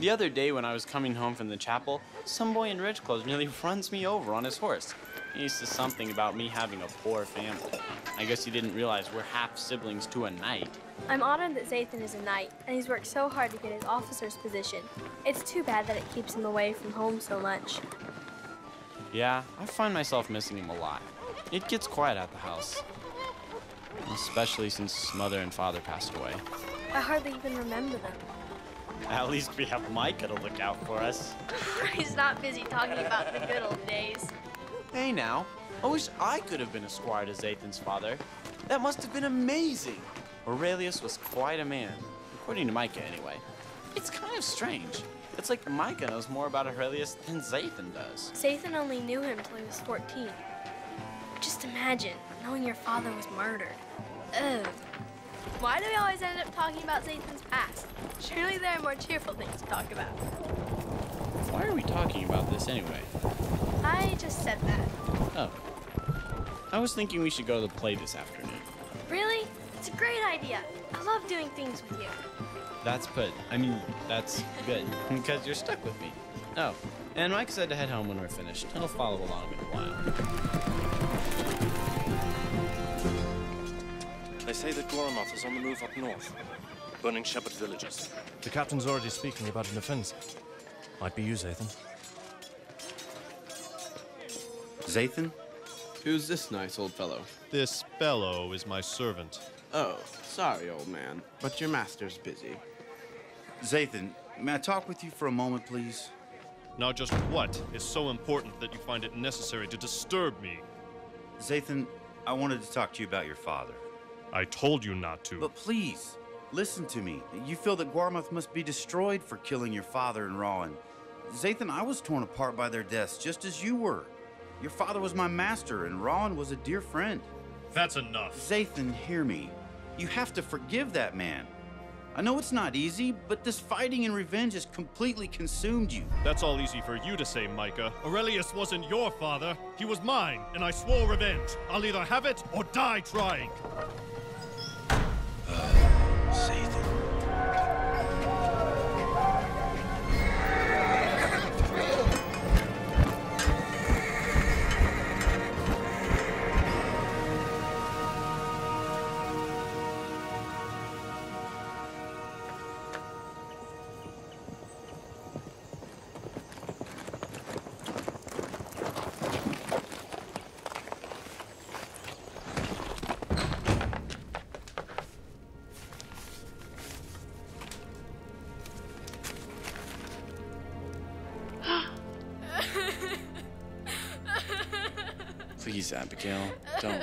The other day when I was coming home from the chapel, some boy in rich clothes nearly runs me over on his horse. He says something about me having a poor family. I guess he didn't realize we're half siblings to a knight. I'm honored that Zathan is a knight, and he's worked so hard to get his officer's position. It's too bad that it keeps him away from home so much. Yeah, I find myself missing him a lot. It gets quiet at the house, especially since his mother and father passed away. I hardly even remember them. At least we have Micah to look out for us. He's not busy talking about the good old days. Hey now, I wish I could have been a squire to Zathan's father. That must have been amazing. Aurelius was quite a man, according to Micah anyway. It's kind of strange. It's like Micah knows more about Aurelius than Zathan does. Zathan only knew him till he was 14. Just imagine knowing your father was murdered. Ugh. Why do we always end up talking about Zathan's past? Surely there are more cheerful things to talk about. Why are we talking about this anyway? I just said that. Oh. I was thinking we should go to the play this afternoon. Really? It's a great idea. I love doing things with you. That's good, because you're stuck with me. Oh, and Mike said to head home when we're finished. He'll follow along in a while. They say that Goromoth is on the move up north, burning shepherd villages. The captain's already speaking about an offensive. Might be you, Zathan. Zathan? Who's this nice old fellow? This fellow is my servant. Oh, sorry, old man, but your master's busy. Zathan, may I talk with you for a moment, please? Now just what is so important that you find it necessary to disturb me? Zathan, I wanted to talk to you about your father. I told you not to. But please, listen to me. You feel that Gwarmoth must be destroyed for killing your father and Rowan. Zathan, I was torn apart by their deaths just as you were. Your father was my master, and Rowan was a dear friend. That's enough. Zathan, hear me. You have to forgive that man. I know it's not easy, but this fighting and revenge has completely consumed you. That's all easy for you to say, Micah. Aurelius wasn't your father. He was mine, and I swore revenge. I'll either have it or die trying. Zathan. Please, Abigail, don't.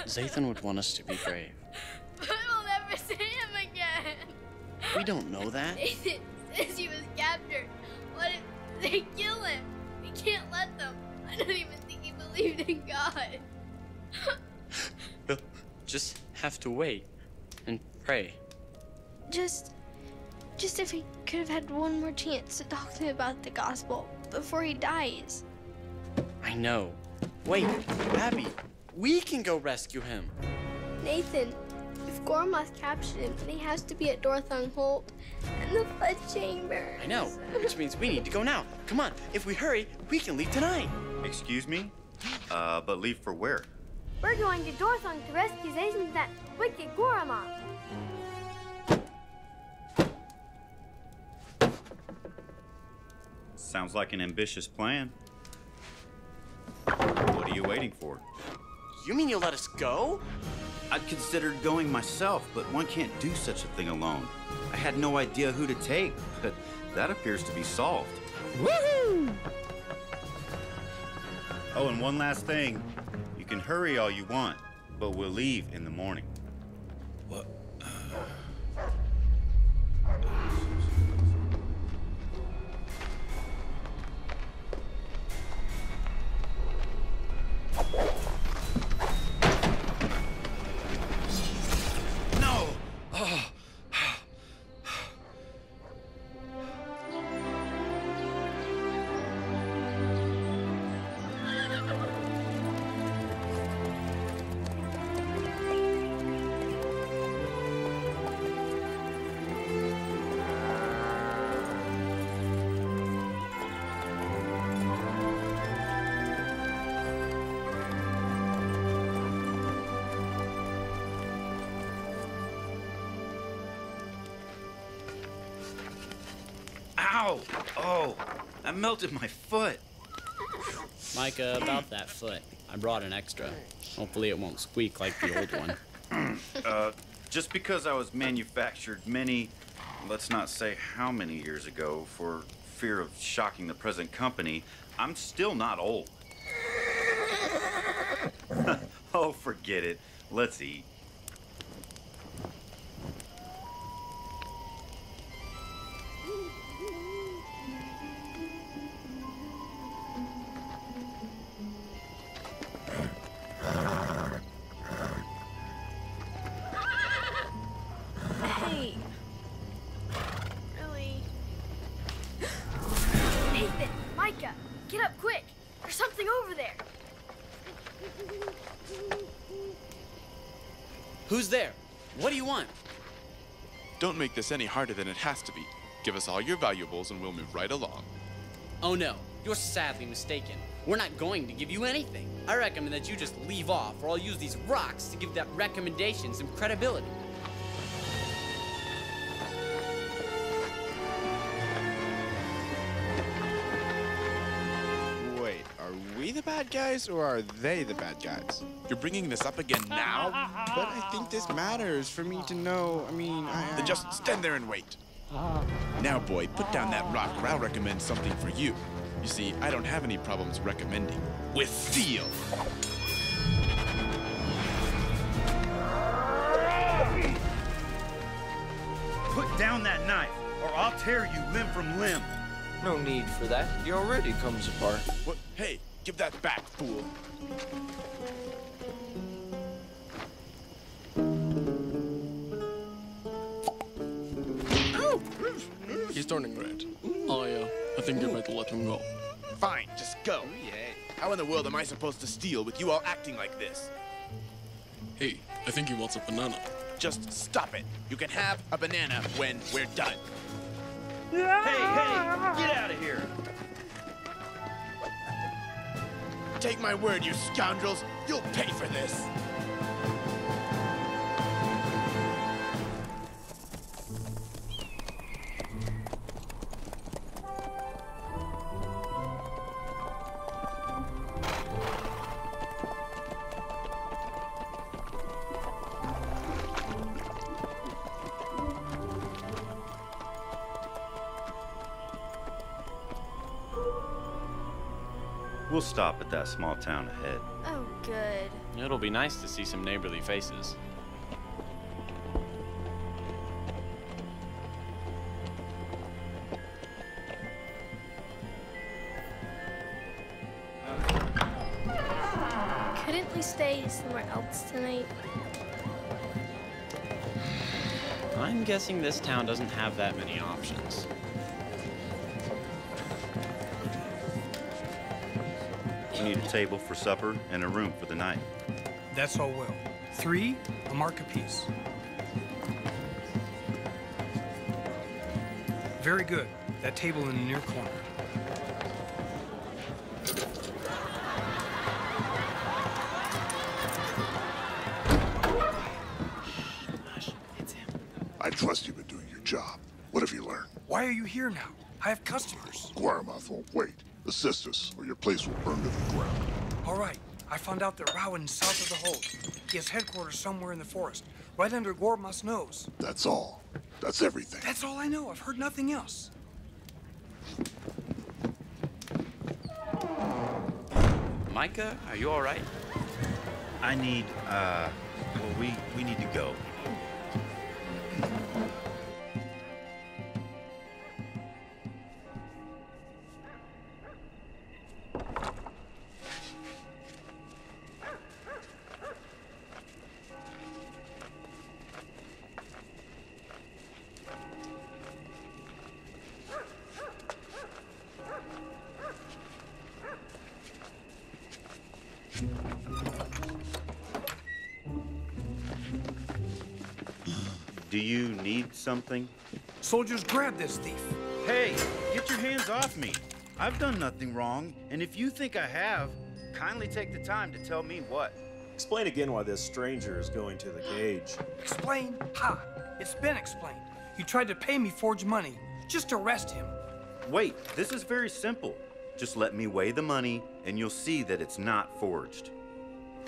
Zathan would want us to be brave. But we'll never see him again. We don't know that. Nathan says he was captured. What if they kill him? We can't let them. I don't even think he believed in God. Well, just have to wait and pray. Just if he could have had one more chance to talk to him about the gospel before he dies. I know. Wait, Abby, we can go rescue him. Nathan, if Gormoth captured him, then he has to be at Dorthung Holt and the flood chamber. I know, which means we need to go now. Come on, if we hurry, we can leave tonight. Excuse me? But leave for where? We're going to Dorthung to rescue Zazen from that wicked Gormoth. Sounds like an ambitious plan. What are you waiting for? You mean you'll let us go? I'd considered going myself, but one can't do such a thing alone. I had no idea who to take, but that appears to be solved. Woohoo! Oh, and one last thing. You can hurry all you want, but we'll leave in the morning. What? No! Oh. Ow! Oh, that melted my foot. Micah, about that foot. I brought an extra. Hopefully it won't squeak like the old one. Just because I was manufactured many, let's not say how many years ago, for fear of shocking the present company, I'm still not old. Oh, forget it. Let's eat. Hey. Really? Nathan, Micah, get up quick. There's something over there. Who's there? What do you want? Don't make this any harder than it has to be. Give us all your valuables and we'll move right along. Oh no, you're sadly mistaken. We're not going to give you anything. I recommend that you just leave off, or I'll use these rocks to give that recommendation some credibility. Wait, are we the bad guys or are they the bad guys? You're bringing this up again now? But I think this matters for me to know. I mean, Then just stand there and wait. Now, boy, put down that rock or I'll recommend something for you. You see, I don't have any problems recommending. With steel! Put down that knife, or I'll tear you limb from limb. No need for that. It already comes apart. What? Hey, give that back, fool. He's turning red. I think you better let him go. Fine, just go. How in the world am I supposed to steal with you all acting like this? Hey, I think he wants a banana. Just stop it. You can have a banana when we're done. Hey, get out of here. Take my word, you scoundrels. You'll pay for this. We'll stop at that small town ahead. Oh, good. It'll be nice to see some neighborly faces. Couldn't we stay somewhere else tonight? I'm guessing this town doesn't have that many options. You need a table for supper and a room for the night. That's all well. 3, a mark apiece. Very good. That table in the near corner. I trust you've been doing your job. What have you learned? Why are you here now? I have customers. Guarmoth won't wait. Assist us, or your place will burn to the ground. All right. I found out that Rowan is south of the hold. He has headquarters somewhere in the forest, right under Gormoth's nose. That's all. That's everything. That's all I know. I've heard nothing else. Micah, are you all right? I need, well, we need to go. Do you need something? Soldiers, grab this thief. Hey, get your hands off me. I've done nothing wrong, and if you think I have, kindly take the time to tell me what. Explain again why this stranger is going to the cage. Explain? Ha! It's been explained. You tried to pay me forged money. Just arrest him. Wait, this is very simple. Just let me weigh the money, and you'll see that it's not forged.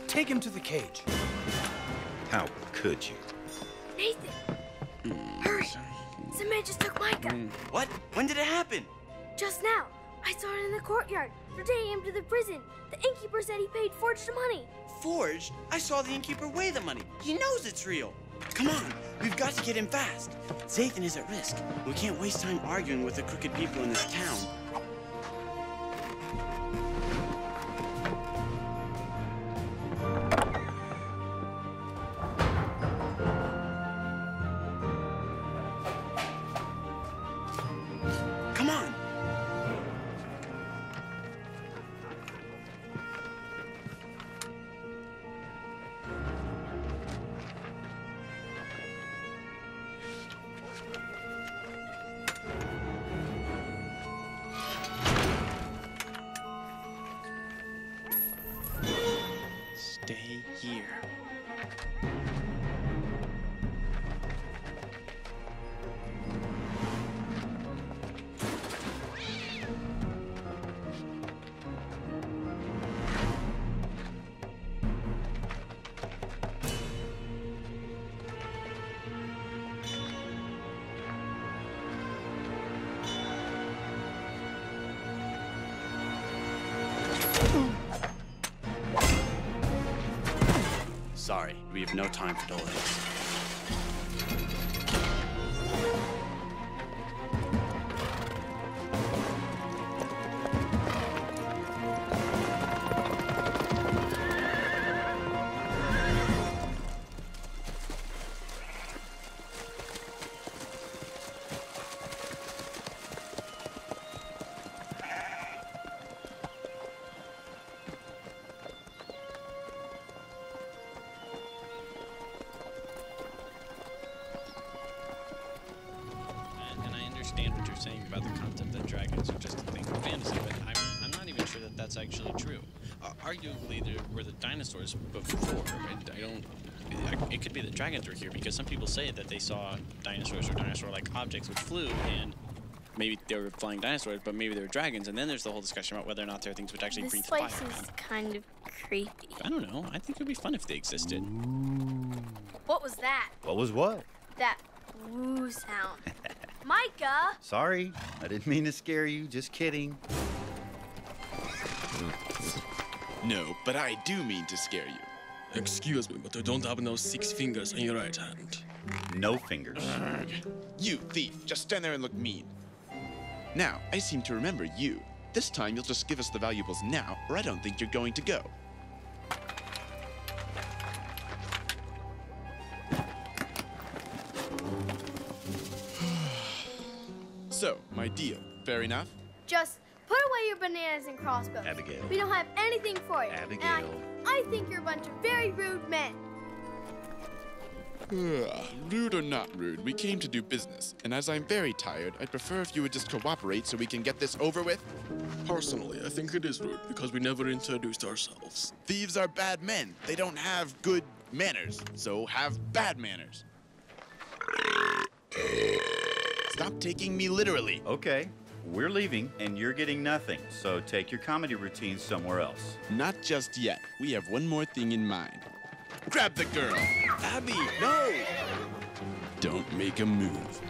Take him to the cage. How could you? Nathan! Hurry! Some man just took Micah. What? When did it happen? Just now. I saw it in the courtyard. Returning him to the prison. The innkeeper said he paid forged money. Forged? I saw the innkeeper weigh the money. He knows it's real. Come on, we've got to get him fast. Zathan is at risk. We can't waste time arguing with the crooked people in this town. Come on. Stay here. Sorry, we have no time for delays. And I understand what you're saying about the concept that dragons are just a thing of fantasy, but I'm not even sure that that's actually true. Arguably, there were the dinosaurs before, and it could be that dragons were here because some people say that they saw dinosaurs or dinosaur-like objects which flew, and maybe they were flying dinosaurs, but maybe they were dragons, and then there's the whole discussion about whether or not there are things which actually breathe fire. This place is kind of creepy. I don't know. I think it would be fun if they existed. What was that? What was what? That woo sound. Micah! Sorry, I didn't mean to scare you, just kidding. No, but I do mean to scare you. Excuse me, but you don't have no 6 fingers on your right hand. No fingers. You thief, just stand there and look mean. Now, I seem to remember you. This time you'll just give us the valuables now, or I don't think you're going to go. So, my deal. Fair enough? Just put away your bananas and crossbows. Abigail. We don't have anything for you. Abigail. And I think you're a bunch of very rude men. Rude or not rude, we came to do business. And as I'm very tired, I'd prefer if you would just cooperate so we can get this over with. Personally, I think it is rude because we never introduced ourselves. Thieves are bad men. They don't have good manners, so have bad manners. Stop taking me literally. Okay, we're leaving, and you're getting nothing. So take your comedy routine somewhere else. Not just yet. We have one more thing in mind. Grab the girl! Abby, no! Don't make a move.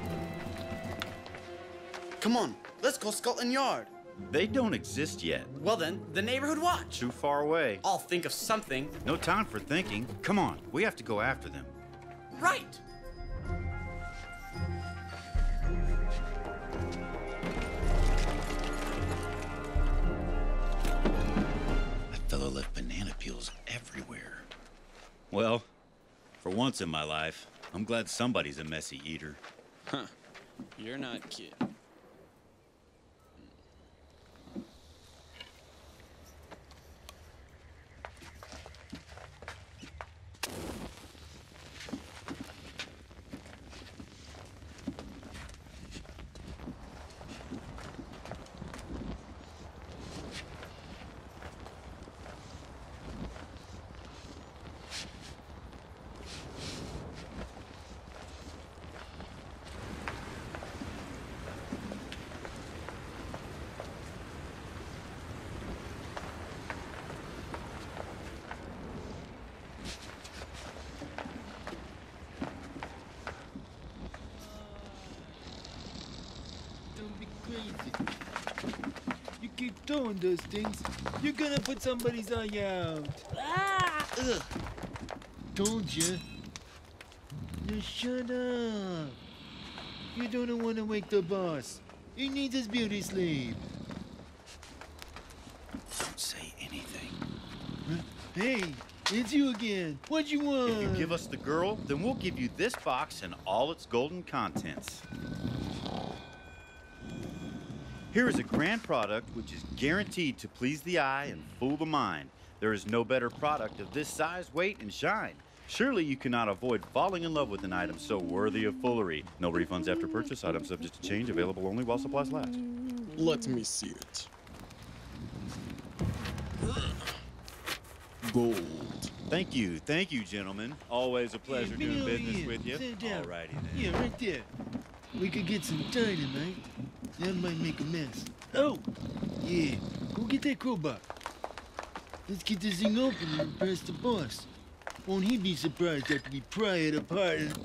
Come on, let's go Scotland Yard. They don't exist yet. Well then, the neighborhood watch. Too far away. I'll think of something. No time for thinking. Come on, we have to go after them. Right. That fellow left banana peels everywhere. Well, for once in my life, I'm glad somebody's a messy eater. Huh. You're not kidding. You keep doing those things, you're gonna put somebody's eye out. Ah! Ugh. Told ya. Now shut up. You don't want to wake the boss. He needs his beauty sleep. Don't say anything. Huh? Hey, it's you again. What you want? If you give us the girl, then we'll give you this box and all its golden contents. Here is a grand product which is guaranteed to please the eye and fool the mind. There is no better product of this size, weight, and shine. Surely you cannot avoid falling in love with an item so worthy of foolery. No refunds after purchase. Item subject to change. Available only while supplies last. Let me see it. Gold. Thank you, gentlemen. Always a pleasure doing business with you. Sit down. Alrighty then. Yeah, right there. We could get some dynamite. That might make a mess. Oh, yeah. Go get that crowbar. Let's get this thing open and impress the boss. Won't he be surprised after we pry it apart and...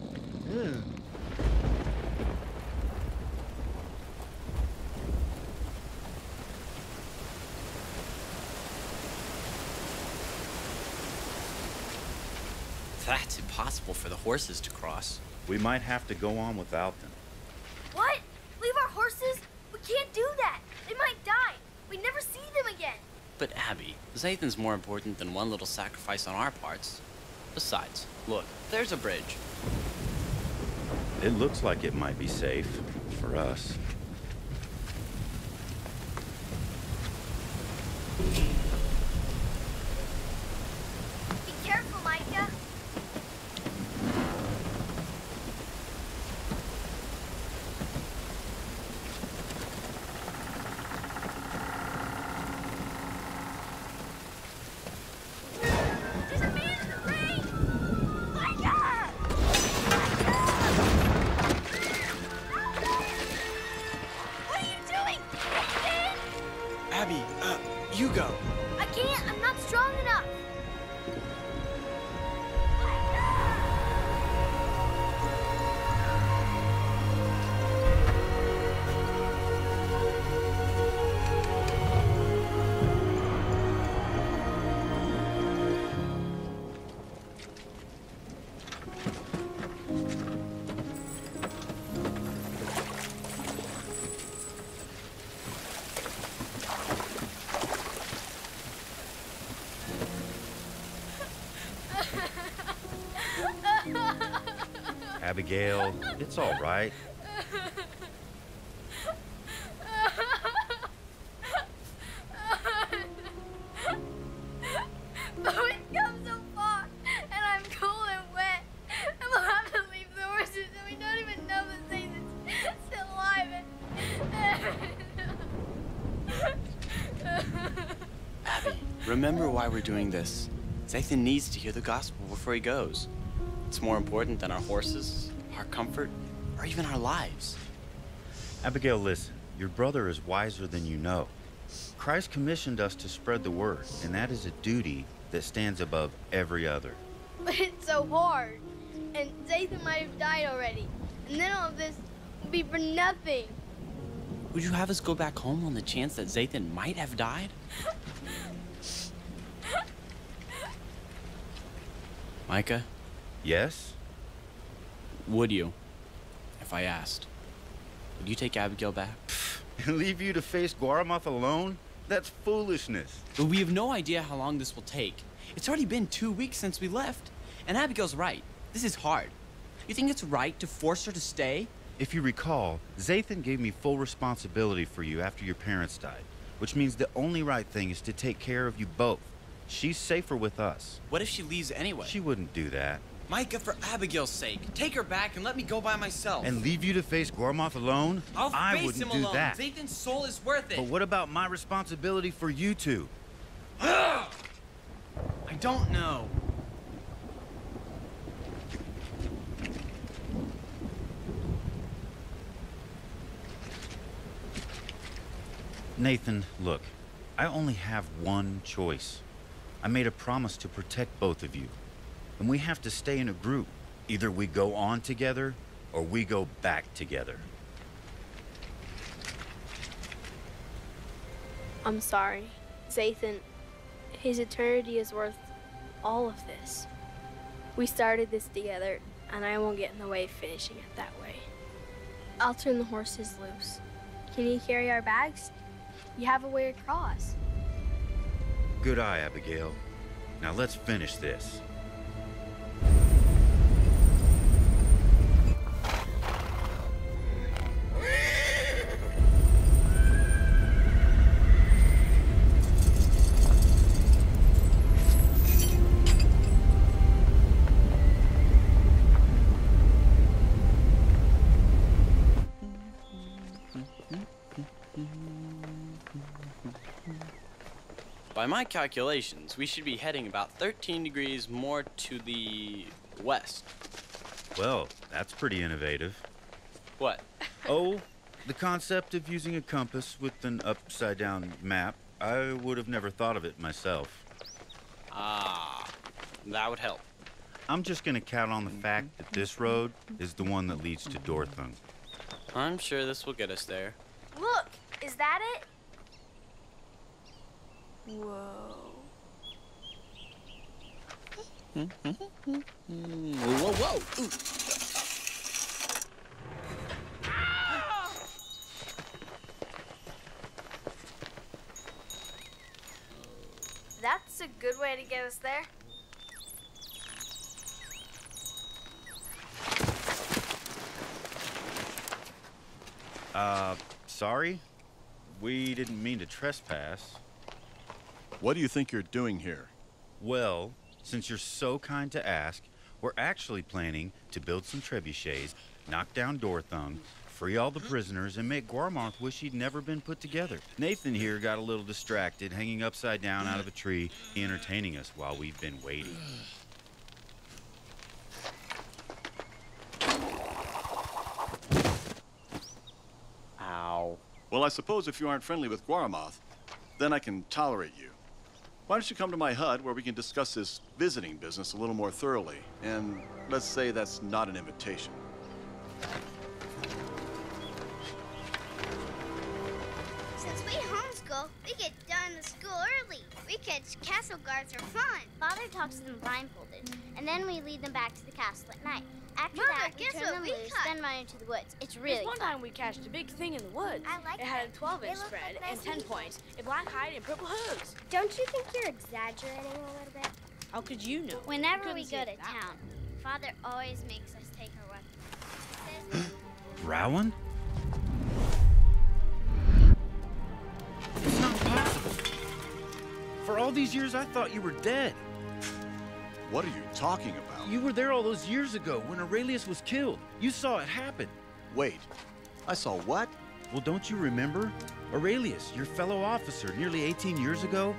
That's impossible for the horses to cross. We might have to go on without them. What? Leave our horses? We can't do that. They might die. We never see them again. But Abby, Zathan's more important than one little sacrifice on our parts. Besides, look, there's a bridge. It looks like it might be safe for us. Be careful, Micah. There's a man in the rain! Micah! What are you doing? Nathan! Abby, you go. I can't. I'm not strong enough. Abigail, it's all right. Remember why we're doing this. Zathan needs to hear the gospel before he goes. It's more important than our horses, our comfort, or even our lives. Abigail, listen. Your brother is wiser than you know. Christ commissioned us to spread the word, and that is a duty that stands above every other. But it's so hard. And Zathan might have died already. And then all of this will be for nothing. Would you have us go back home on the chance that Zathan might have died? Micah? Yes? Would you, if I asked? Would you take Abigail back? And leave you to face Guaramoth alone? That's foolishness. But we have no idea how long this will take. It's already been 2 weeks since we left. And Abigail's right. This is hard. You think it's right to force her to stay? If you recall, Zathan gave me full responsibility for you after your parents died, which means the only right thing is to take care of you both. She's safer with us. What if she leaves anyway? She wouldn't do that. Micah, for Abigail's sake, take her back and let me go by myself. And leave you to face Guaramoth alone? I wouldn't him do alone. that. Zathan's soul is worth it. But what about my responsibility for you two? I don't know. Nathan, look, I only have one choice. I made a promise to protect both of you, and we have to stay in a group. Either we go on together, or we go back together. I'm sorry. Zathan, his eternity is worth all of this. We started this together, and I won't get in the way of finishing it that way. I'll turn the horses loose. Can you carry our bags? You have a way across. Good eye, Abigail. Now let's finish this. By my calculations, we should be heading about 13 degrees more to the west. Well, that's pretty innovative. What? Oh, the concept of using a compass with an upside-down map. I would have never thought of it myself. Ah, that would help. I'm just gonna count on the fact that this road is the one that leads to Dorthung. I'm sure this will get us there. Look, is that it? Whoa. Whoa, whoa. Ooh. That's a good way to get us there. Sorry? We didn't mean to trespass. What do you think you're doing here? Well, since you're so kind to ask, we're actually planning to build some trebuchets, knock down Dorthung, free all the prisoners, and make Guaramoth wish he'd never been put together. Nathan here got a little distracted, hanging upside down out of a tree, entertaining us while we've been waiting. Ow. Well, I suppose if you aren't friendly with Guaramoth, then I can tolerate you. Why don't you come to my hut where we can discuss this visiting business a little more thoroughly? And let's say that's not an invitation. Since we homeschool, we get done with school early. Weekends, castle guards are fun. Father talks to them blindfolded, and then we lead them back to the castle at night. After Mother, that, we guess turn what them we loose, caught? then run into the woods. It's really There's one fun. time we catched a big thing in the woods. I like it had a them. 12-inch They look spread like and nice 10 meat. points, a black hide, and purple hooves. Don't you think you're exaggerating a little bit? How could you know? Whenever Couldn't we see go it to that town, Father always makes us take our weapons. He says Rowan? It's not possible. For all these years, I thought you were dead. What are you talking about? You were there all those years ago when Aurelius was killed. You saw it happen. Wait, I saw what? Well, don't you remember? Aurelius, your fellow officer, nearly 18 years ago?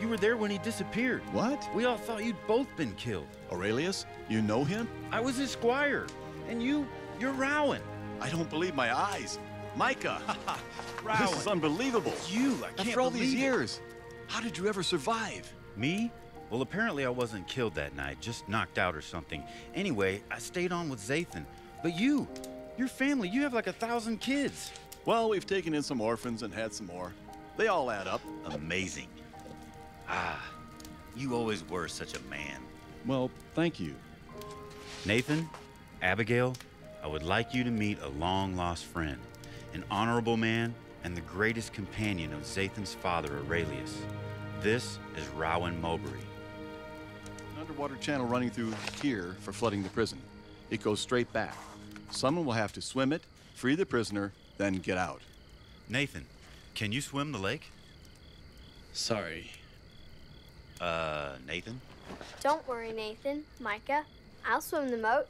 You were there when he disappeared. What? We all thought you'd both been killed. Aurelius? You know him? I was his squire. And you're Rowan. I don't believe my eyes. Micah! Rowan. This is unbelievable. It's you. I can't After all these believe it. years, how did you ever survive? Me? Well, apparently I wasn't killed that night, just knocked out or something. Anyway, I stayed on with Zathan. But your family, you have like 1,000 kids. Well, we've taken in some orphans and had some more. They all add up. Amazing. Ah, you always were such a man. Well, thank you. Nathan, Abigail, I would like you to meet a long-lost friend, an honorable man, and the greatest companion of Zathan's father, Aurelius. This is Rowan Mowbray. An underwater channel running through here for flooding the prison. It goes straight back. Someone will have to swim it, free the prisoner, then get out. Nathan, can you swim the lake? Sorry. Nathan? Don't worry, Nathan. Micah, I'll swim the moat.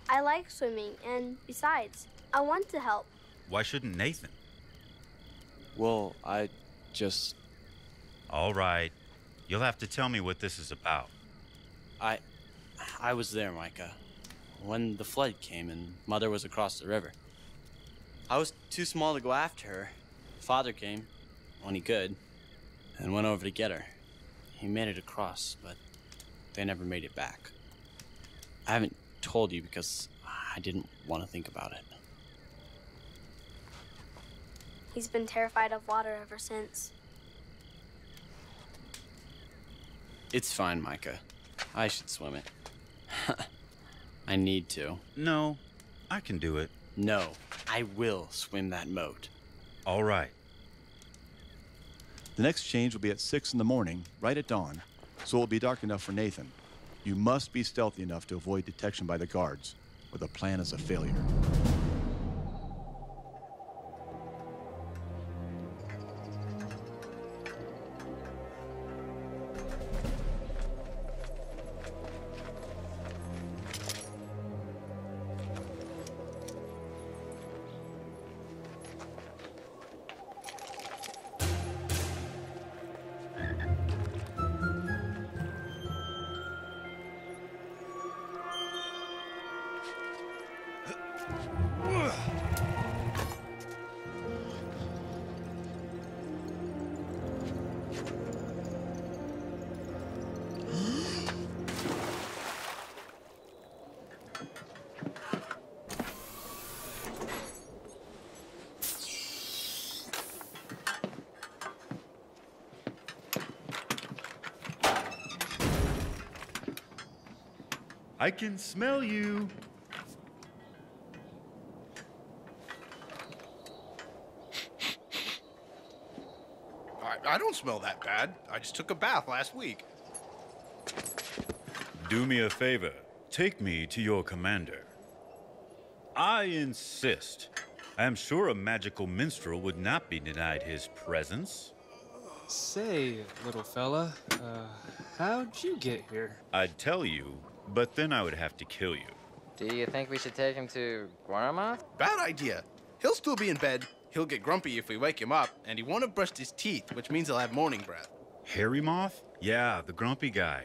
I like swimming, and besides, I want to help. Why shouldn't Nathan? Well, I just... All right. You'll have to tell me what this is about. I was there, Micah, when the flood came and Mother was across the river. I was too small to go after her. Father came, when he could, and went over to get her. He made it across, but they never made it back. I haven't told you because I didn't want to think about it. He's been terrified of water ever since. It's fine, Micah. I should swim it. I need to. No, I can do it. No, I will swim that moat. All right. The next change will be at 6 in the morning, right at dawn, so it'll be dark enough for Nathan. You must be stealthy enough to avoid detection by the guards, or the plan is a failure. I can smell you. I don't smell that bad. I just took a bath last week. Do me a favor. Take me to your commander. I insist. I am sure a magical minstrel would not be denied his presence. Say, little fella, how'd you get here? I'd tell you, but then I would have to kill you. Do you think we should take him to Guaramoth? Bad idea. He'll still be in bed. He'll get grumpy if we wake him up, and he won't have brushed his teeth, which means he'll have morning breath. Harry Moth? Yeah, the grumpy guy.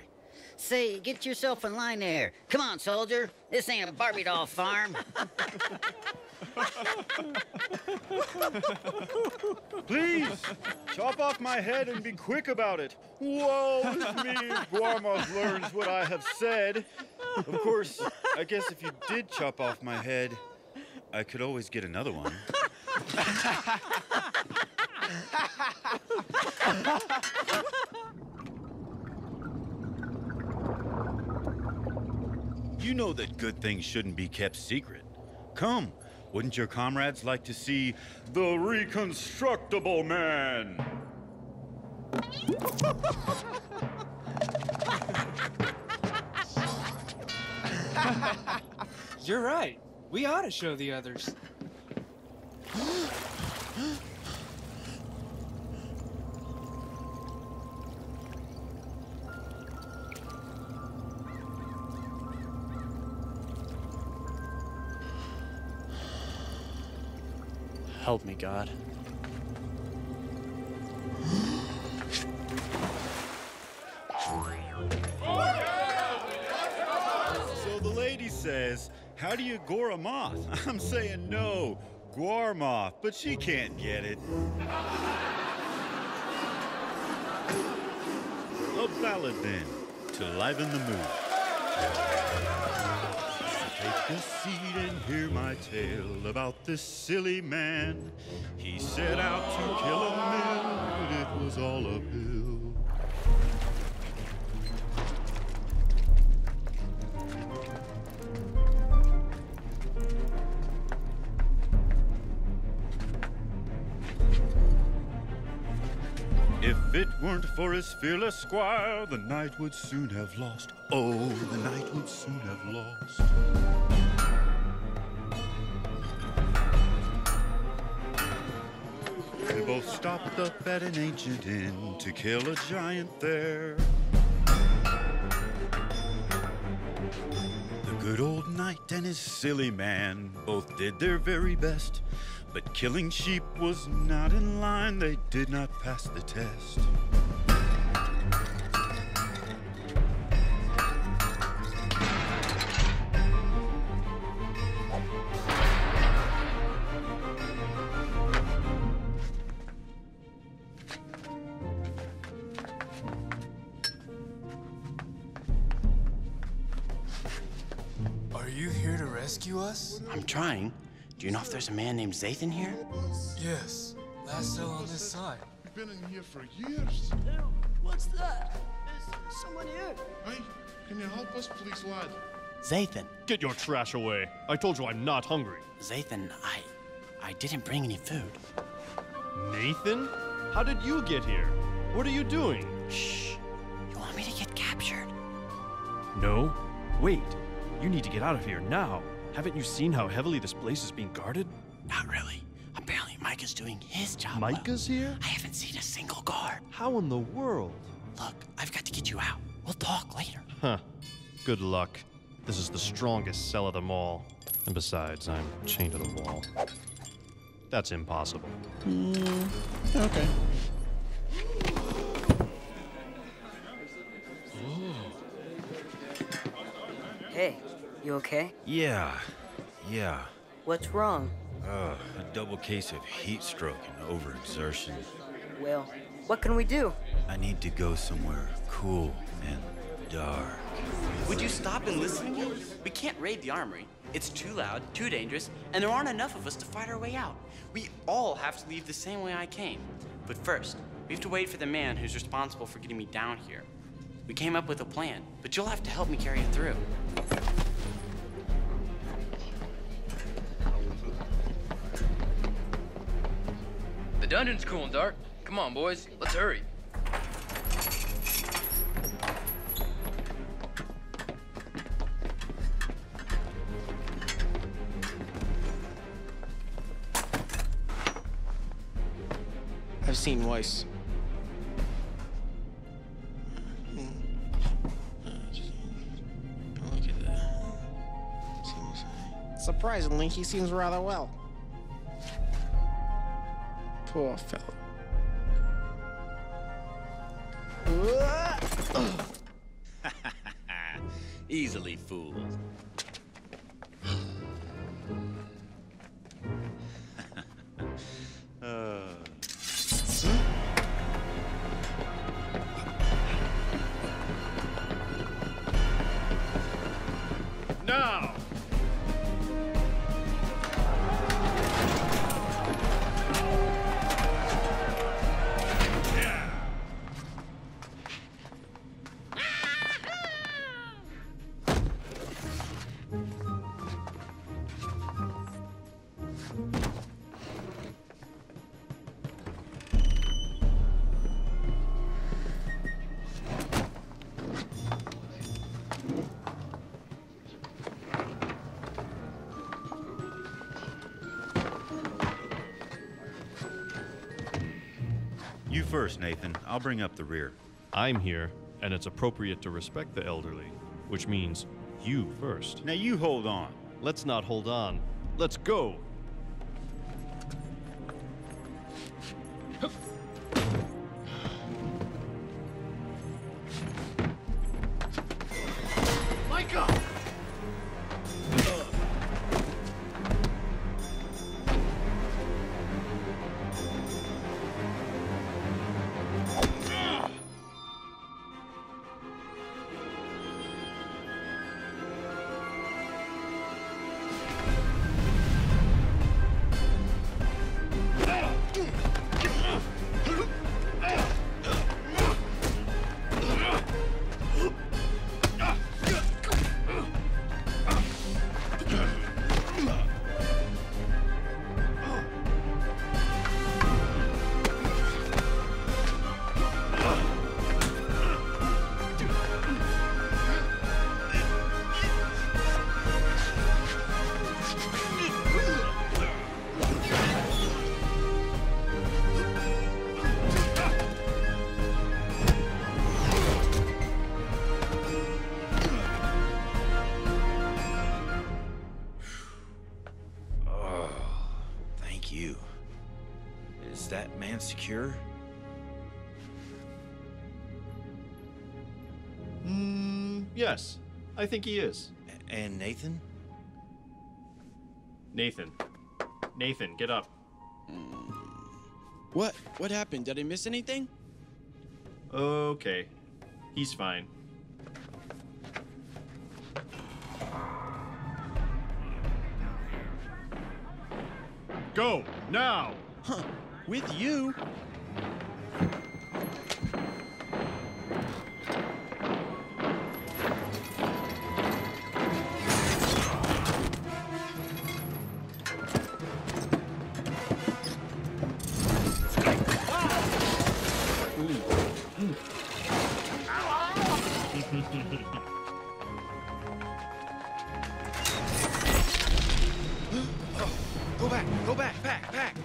Say, get yourself in line there. Come on, soldier. This ain't a Barbie doll farm. Please, chop off my head and be quick about it. Woe is me if Guarmoth learns what I have said. Of course, I guess if you did chop off my head, I could always get another one. You know that good things shouldn't be kept secret. Come, wouldn't your comrades like to see the reconstructible man? You're right. We ought to show the others. Help me, God. How do you gore a moth? I'm saying no. Gormoth, but she can't get it. A ballad then, to liven the mood. Take a seat and hear my tale about this silly man. He set out to kill a mill, but it was all uphill. If it weren't for his fearless squire, the knight would soon have lost. Oh, the knight would soon have lost. They both stopped up at an ancient inn to kill a giant there. The good old knight and his silly man both did their very best. But killing sheep was not in line, they did not pass the test. Are you here to rescue us? I'm trying. Do you know if there's a man named Zathan here? Yes. Last cell on this side. We've been in here for years. Ew, what's that? Is someone here? Hey, can you help us, please, lad? Zathan. Get your trash away. I told you I'm not hungry. Zathan, I didn't bring any food. Nathan? How did you get here? What are you doing? Shh. You want me to get captured? No. Wait. You need to get out of here now. Haven't you seen how heavily this place is being guarded? Not really. Apparently Micah's doing his job. Micah's here? I haven't seen a single guard. How in the world? Look, I've got to get you out. We'll talk later. Huh. Good luck. This is the strongest cell of them all. And besides, I'm chained to the wall. That's impossible. Okay. Hey, you okay? Yeah. What's wrong? A double case of heat stroke and overexertion. Well, what can we do? I need to go somewhere cool and dark. Would you stop and listen to me? We can't raid the armory. It's too loud, too dangerous, and there aren't enough of us to fight our way out. We all have to leave the same way I came. But first, we have to wait for the man who's responsible for getting me down here. We came up with a plan, but you'll have to help me carry it through. The dungeon's cool and dark. Come on, boys, let's hurry. I've seen Weiss. Look at that. Surprisingly, he seems rather well. Poor fellow. Easily fooled. Now! You first, Nathan. I'll bring up the rear. I'm here, and it's appropriate to respect the elderly, which means you first. Now you hold on. Let's not hold on. Let's go! Micah! secure? Yes. I think he is. And Nathan? Nathan. Nathan, get up. What? What happened? Did I miss anything? Okay. He's fine. Go, now! Huh. With you? Go back, go back, back.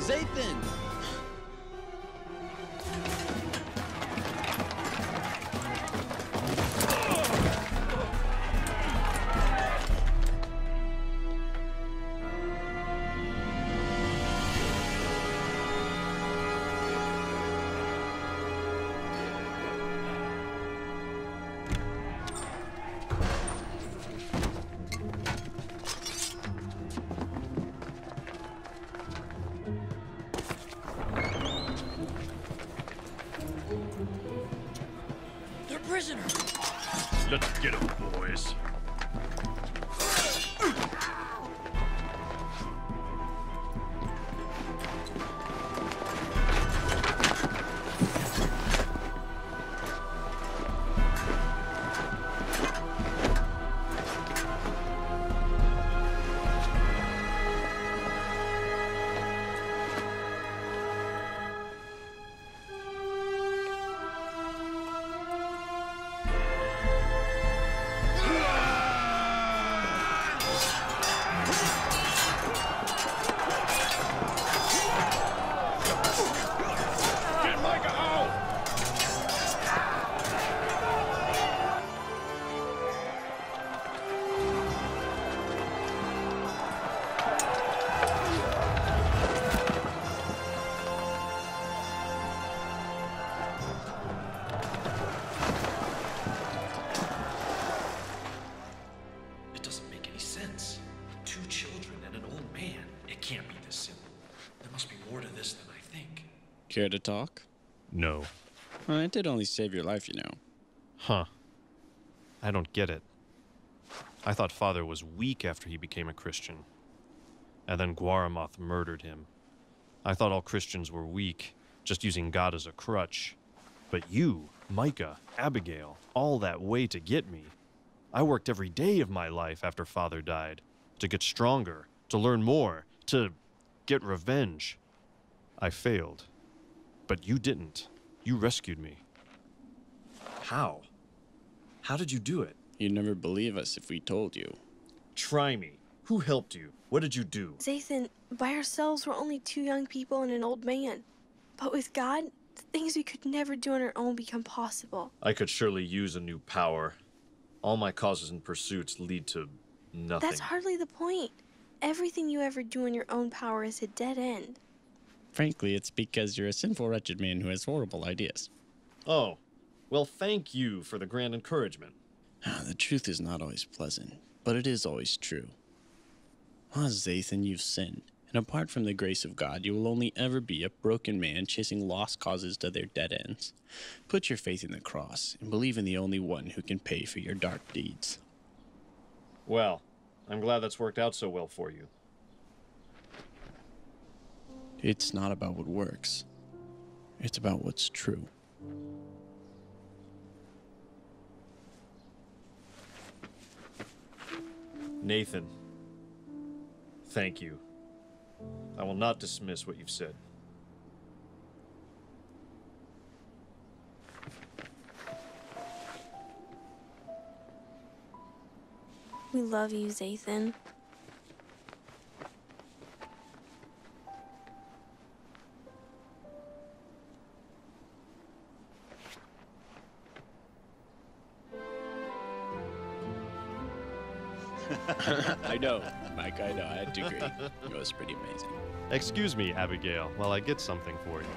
Zathan! They're prisoners. Let's get him, boys. Care to talk? No. Well, it did only save your life, you know. Huh. I don't get it. I thought Father was weak after he became a Christian. And then Guaramoth murdered him. I thought all Christians were weak, just using God as a crutch. But you, Micah, Abigail, all that way to get me. I worked every day of my life after Father died, to get stronger, to learn more, to get revenge. I failed. But you didn't. You rescued me. How? How did you do it? You'd never believe us if we told you. Try me. Who helped you? What did you do? Zathan, by ourselves, we're only two young people and an old man. But with God, the things we could never do on our own become possible. I could surely use a new power. All my causes and pursuits lead to nothing. That's hardly the point. Everything you ever do in your own power is a dead end. Frankly, it's because you're a sinful, wretched man who has horrible ideas. Oh, well, thank you for the grand encouragement. The truth is not always pleasant, but it is always true. Zathan, you've sinned, and apart from the grace of God, you will only ever be a broken man chasing lost causes to their dead ends. Put your faith in the cross, and believe in the only one who can pay for your dark deeds. Well, I'm glad that's worked out so well for you. It's not about what works. It's about what's true. Nathan, thank you. I will not dismiss what you've said. We love you, Zathan. I know, Mike, I know. I had to agree. It was pretty amazing. Excuse me, Abigail, while I get something for you.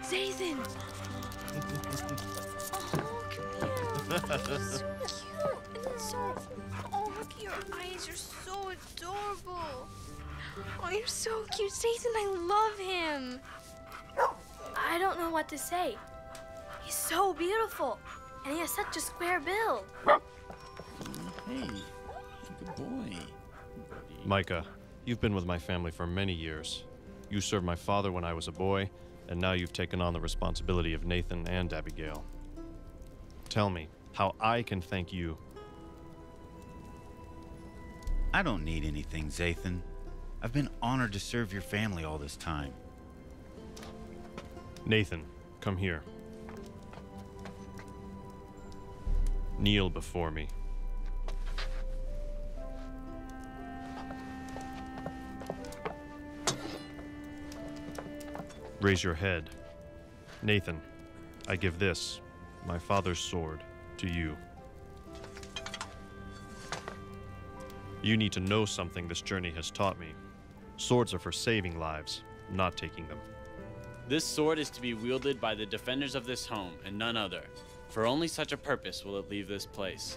Zathan! Oh, come here. You're so cute. And so... Oh, look at your eyes. You're so adorable. Oh, you're so cute. Zathan, I love him. I don't know what to say. He's so beautiful. And he has such a square build. Hey, good boy. Micah, you've been with my family for many years. You served my father when I was a boy, and now you've taken on the responsibility of Nathan and Abigail. Tell me how I can thank you. I don't need anything, Zathan. I've been honored to serve your family all this time. Nathan, come here. Kneel before me. Raise your head. Nathan, I give this, my father's sword, to you. You need to know something this journey has taught me. Swords are for saving lives, not taking them. This sword is to be wielded by the defenders of this home, and none other. For only such a purpose will it leave this place.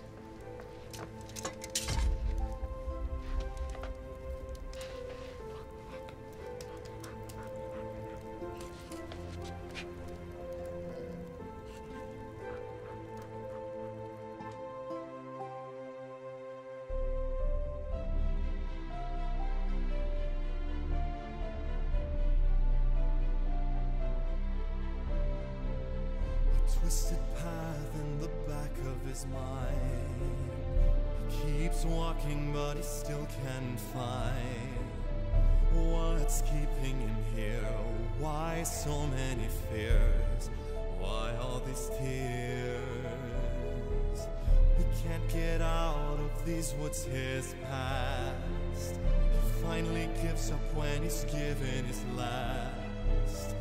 Twisted path in the back of his mind. He keeps walking, but he still can't find what's keeping him here. Why so many fears? Why all these tears? He can't get out of these woods, his past. He finally gives up when he's given his last.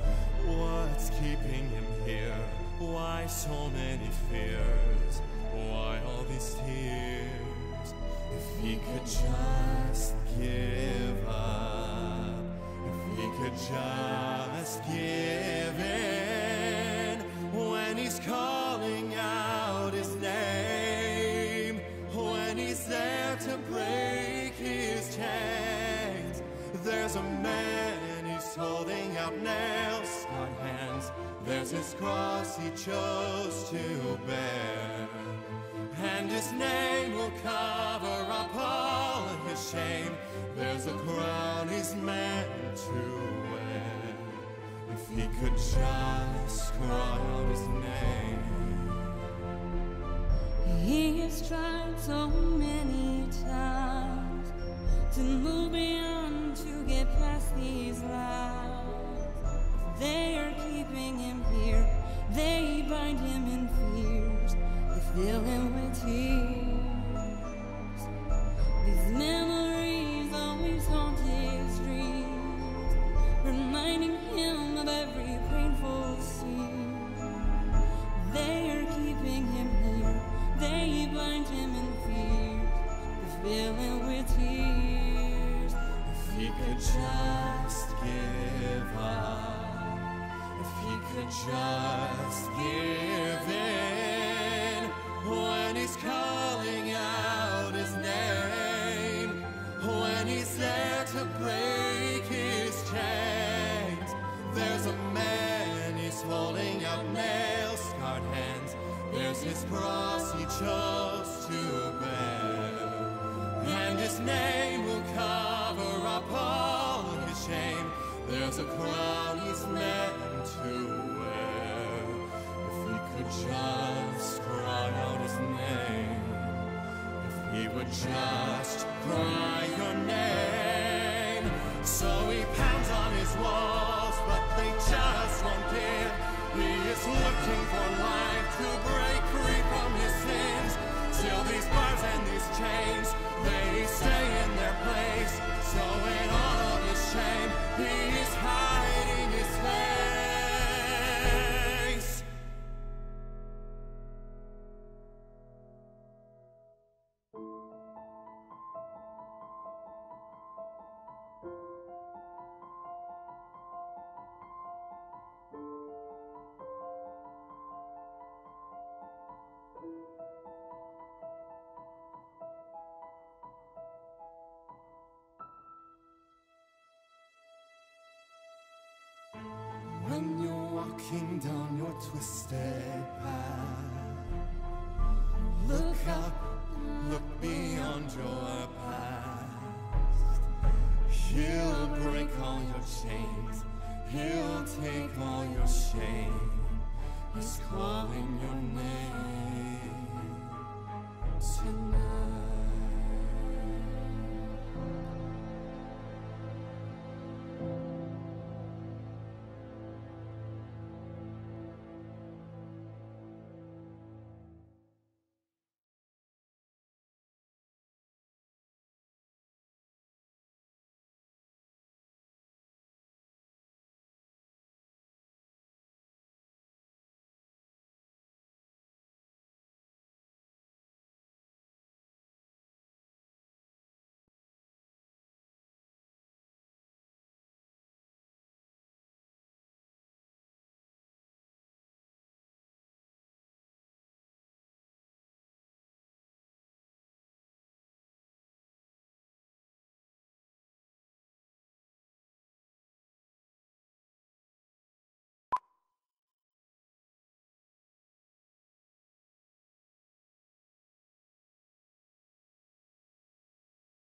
What's keeping him here? Why so many fears? Why all these tears? If he could just give up, if he could just give in when he's calling out his name, when he's there to break his chains. There's a man, he's holding out nail-scarred hands. There's his cross he chose to bear, and his name will cover up all his shame. There's a crown he's meant to wear. If he could just cry out his name. He has tried so many times to move beyond, to get past these lies. They are keeping him here. They bind him in fears. They fill him with tears. These memories always haunt his dreams, remind just give up, if he could just give in when he's calling out his name, when he's there to break his chains. There's a man, he's holding out nail-scarred hands. There's his cross he chose to bear, and his name will cover up all his shame. There's a crown he's meant to wear. If he could just cry out his name, if he would just cry your name. So he pounds on his walls, but they just won't give. He is looking for life to break free from his sins. Till these bars and these chains, they stay in their place. So in all of his shame, he's hiding his face. When you're walking down your twisted path,